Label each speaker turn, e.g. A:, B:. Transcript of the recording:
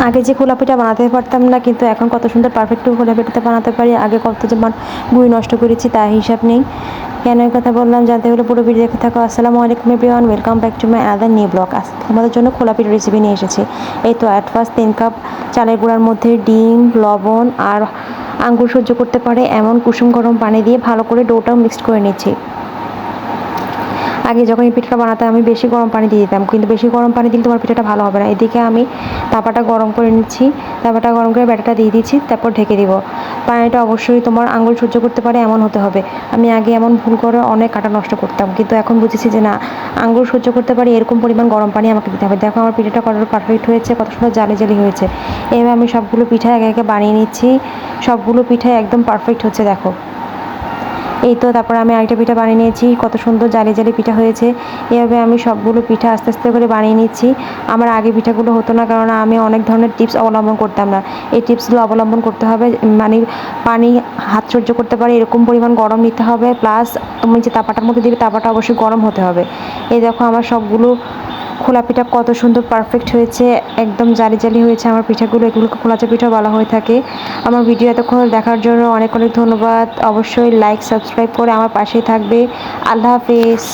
A: আগে যে খোলা পিঠা বানাতে পারতাম না, কিন্তু এখন কত সুন্দর পারফেক্ট খোলা পিঠাতে বানাতে পারি। আগে কত যে গুঁড়ি নষ্ট করেছি তার হিসাব নেই। কেন এই কথা বললাম জানতে হলে পুরো ভিডিও দেখতে থাকো। আসসালামু আলাইকুম everyone, welcome back to my other new blog. আজকে তোমাদের জন্য খোলা পিঠার রেসিপি নিয়ে এসেছি। এই তো অ্যাট ফার্স্ট 3 কাপ চালের গুঁড়ার মধ্যে ডিম, লবণ আর আঙ্গুর সহ্য করতে পারে এমন কুসুম গরম পানি দিয়ে ভালো করে ডোটাও মিক্সড করে নিচ্ছি। আগে যখন এই পিঠাটা বানাতাম আমি বেশি গরম পানি দিয়ে দিতাম, কিন্তু বেশি গরম পানি দিলে তোমার পিঠাটা ভালো হবে না। এদিকে আমি তাপাটা গরম করে নিচ্ছি, তাপাটা গরম করে ব্যাটারটা দিয়ে দিচ্ছি, তারপর ঢেকে দিব। পানিটা অবশ্যই তোমার আঙুল সহ্য করতে পারে এমন হতে হবে। আমি আগে এমন ভুল করে অনেক আটা নষ্ট করতাম, কিন্তু এখন বুঝেছি যে না, আঙুল সহ্য করতে পারে এরকম পরিমাণ গরম পানি আমাকে দিতে হবে। দেখো আমার পিঠাটা কতটা পারফেক্ট হয়েছে, কত সুন্দর জালি জালি হয়েছে। এভাবে আমি সবগুলো পিঠা একে একে বানিয়ে নিচ্ছি। সবগুলো পিঠা একদম পারফেক্ট হচ্ছে দেখো। এই তো তারপর আমি আরেকটা পিঠা বানিয়ে নিয়েছি, কত সুন্দর জালি জালি পিঠা হয়েছে। এভাবে আমি সবগুলো পিঠা আস্তে আস্তে করে বানিয়ে নিচ্ছি। আমার আগে পিঠাগুলো হতো না, কারণ আমি অনেক ধরনের টিপস অবলম্বন করতাম না। এই টিপসগুলো অবলম্বন করতে হবে, মানে পানি হাত সহ্য করতে পারে এরকম পরিমাণ গরম নিতে হবে, প্লাস তুমি যে তাপাটার মধ্যে দিবে তাপাটা অবশ্যই গরম হতে হবে। এই দেখো আমার সবগুলো খোলা পিঠা কত সুন্দর পারফেক্ট হয়েছে, একদম জালি জালি হয়েছে আমার পিঠাগুলো। এগুলোকে খোলা পিঠা বলা হয়ে থাকে। আমার ভিডিও এতক্ষণ দেখার জন্য অনেক অনেক ধন্যবাদ। অবশ্যই লাইক সাবস্ক্রাইব করে আমার পাশেই থাকবে। আল্লাহ হাফেজ।